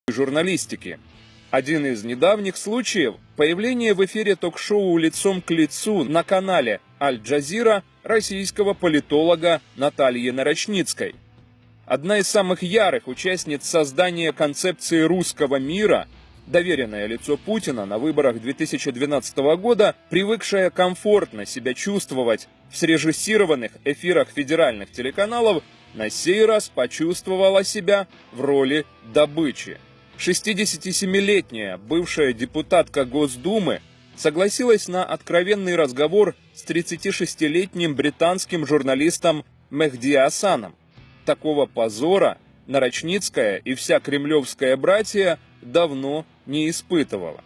журналистики. Один из недавних случаев – появление в эфире ток-шоу «Лицом к лицу» на канале Аль-Джазире российского политолога Натальи Нарочницкой. Одна из самых ярых участниц создания концепции русского мира, доверенное лицо Путина на выборах 2012 года, привыкшая комфортно себя чувствовать в срежиссированных эфирах федеральных телеканалов, на сей раз почувствовала себя в роли добычи. 67-летняя бывшая депутатка Госдумы согласилась на откровенный разговор с 36-летним британским журналистом Мехди Асаном. Такого позора Нарочницкая и вся кремлевская братья давно не испытывала.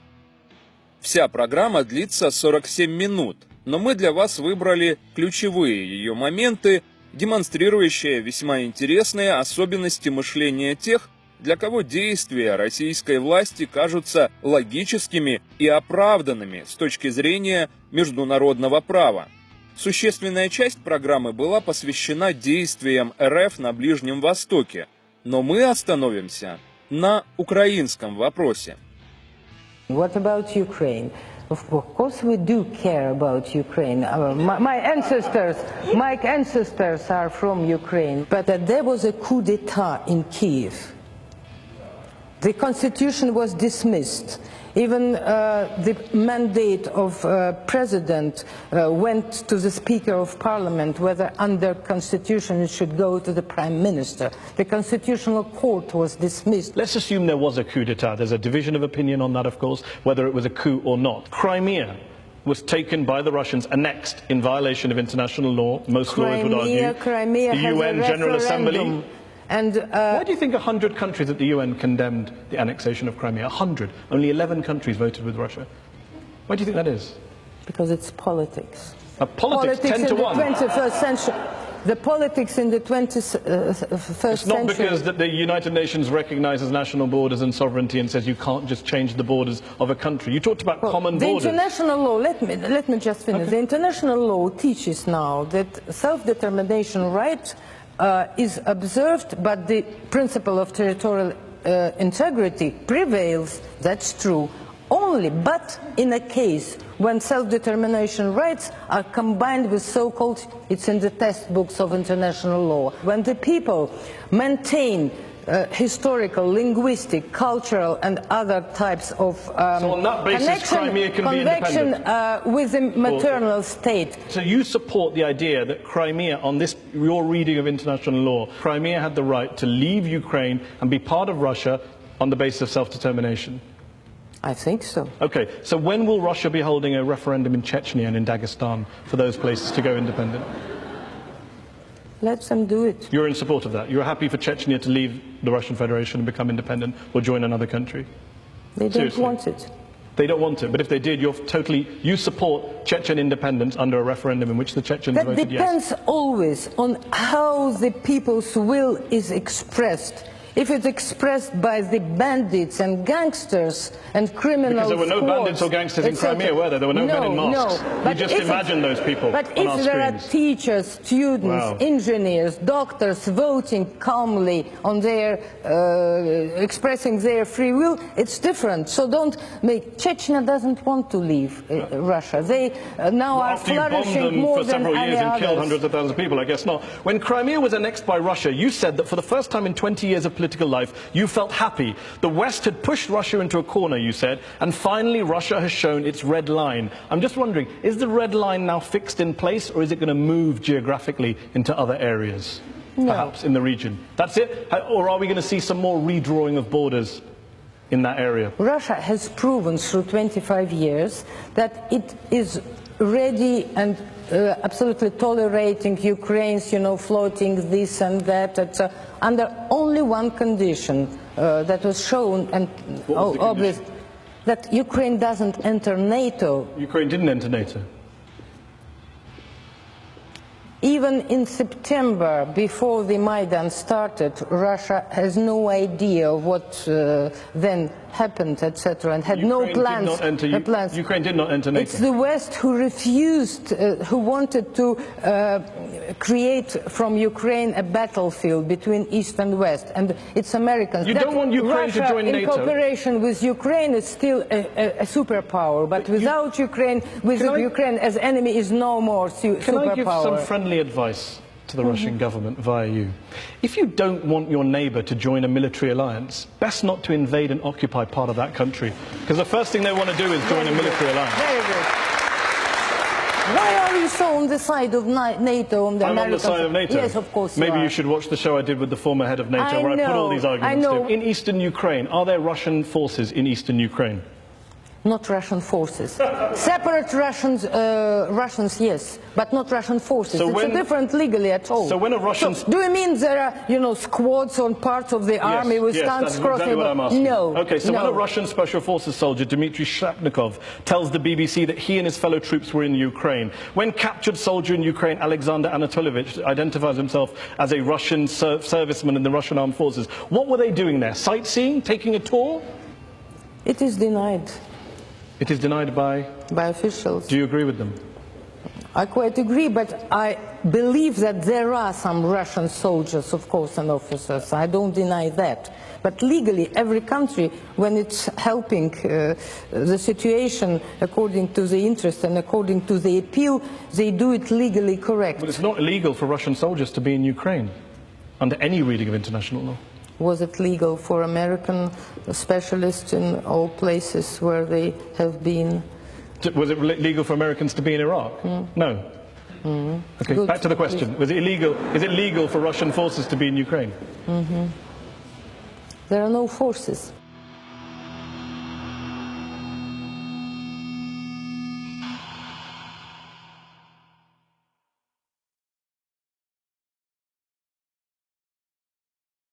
Вся программа длится 47 минут, но мы для вас выбрали ключевые ее моменты, демонстрирующие весьма интересные особенности мышления тех, для кого действия российской власти кажутся логическими и оправданными с точки зрения международного права. Существенная часть программы была посвящена действиям РФ на Ближнем Востоке, но мы остановимся на украинском вопросе. What about Ukraine? Of course we do care about Ukraine. My ancestors are from Ukraine. But there was a coup d'etat in Kiev. The constitution was dismissed. Even the mandate of president went to the Speaker of Parliament, whether under constitution it should go to the Prime Minister. The Constitutional Court was dismissed. Let's assume there was a coup d'etat. There's a division of opinion on that, of course, whether it was a coup or not. Crimea was taken by the Russians, annexed in violation of international law. Most lawyers would argue. Crimea the UN General Assembly. And, why do you think 100 countries at the UN condemned the annexation of Crimea? 100. Only 11 countries voted with Russia. Why do you think that is? Because it's politics. Politics 10 to 1. The 21st century. The politics in the 21st century. It's not because that the United Nations recognises national borders and sovereignty and says you can't just change the borders of a country. You talked about common borders. The international law, let me just finish. Okay. The international law teaches now that self-determination right is observed, but the principle of territorial integrity prevails. That's true. Only but in a case when self-determination rights are combined with so-called, it's in the textbooks of international law, when the people maintain historical, linguistic, cultural and other types of so on that basis, Crimea can be independent. With the maternal state. So you support the idea that Crimea, on this your reading of international law, Crimea had the right to leave Ukraine and be part of Russia on the basis of self-determination? I think so. Okay, so when will Russia be holding a referendum in Chechnya and in Dagestan for those places to go independent? Let them do it. You're in support of that? You're happy for Chechnya to leave the Russian Federation and become independent or join another country? They don't want it. They don't want it, but if they did, you support Chechen independence under a referendum in which the Chechens voted yes? That depends always on how the people's will is expressed. If it's expressed by the bandits and gangsters and criminals, because there were no bandits or gangsters in Crimea, were there? There were no men in masks. No, you just imagine those people But on if our there screens. are teachers, students, engineers, doctors voting calmly on their, expressing their free will, it's different. So don't make, Chechnya doesn't want to leave Russia. They now are flourishing more than any others. After you bombed them for several years and killed hundreds of thousands of people, I guess not. When Crimea was annexed by Russia, you said that for the first time in 20 years of political life, you felt happy. The West had pushed Russia into a corner, you said, and finally Russia has shown its red line. I'm just wondering, is the red line now fixed in place, or is it going to move geographically into other areas, perhaps in the region? That's it? Or are we going to see some more redrawing of borders in that area? Russia has proven through 25 years that it is ready and absolutely tolerating Ukraine's, floating this and that, under only one condition that was shown and obvious, that Ukraine doesn't enter NATO. Ukraine didn't enter NATO. Even in September, before the Maidan started, Russia has no idea what then happened, etc., and had no plans. Ukraine did not enter NATO. It's the West who refused, who wanted to create from Ukraine a battlefield between East and West, and it's Americans. You don't want Ukraine to join NATO? In cooperation with Ukraine is still a superpower, but without Ukraine, Ukraine as enemy is no more superpower. Can I give some friendly advice to the Russian government via you? If you don't want your neighbour to join a military alliance, best not to invade and occupy part of that country, because the first thing they want to do is join a military alliance. Very good. Why are you so on the side of NATO? I'm on the side of NATO? Yes, of course. Maybe you should watch the show I did with the former head of NATO, where I put all these arguments to. In eastern Ukraine, are there Russian forces in eastern Ukraine? Not Russian forces. Separate Russians, yes, but not Russian forces. So it's different legally at all. So when a Russian... So do you mean there are, squads on parts of the army with tanks crossing? Exactly what I'm asking. No. Okay, so when a Russian special forces soldier, Dmitry Shapnikov, tells the BBC that he and his fellow troops were in Ukraine, when captured soldier in Ukraine, Alexander Anatolyevich, identifies himself as a Russian serviceman in the Russian armed forces, what were they doing there? Sightseeing? Taking a tour? It is denied. It is denied by officials. Do you agree with them? I quite agree, but I believe that there are some Russian soldiers, of course, and officers. I don't deny that. But legally, every country, when it's helping the situation according to the interest and according to the appeal, they do it legally correct. But it's not illegal for Russian soldiers to be in Ukraine, under any reading of international law. Was it legal for American specialists in all places where they have been? Was it legal for Americans to be in Iraq? No. Okay, good. Back to the question. Was it illegal? Is it legal for Russian forces to be in Ukraine? There are no forces.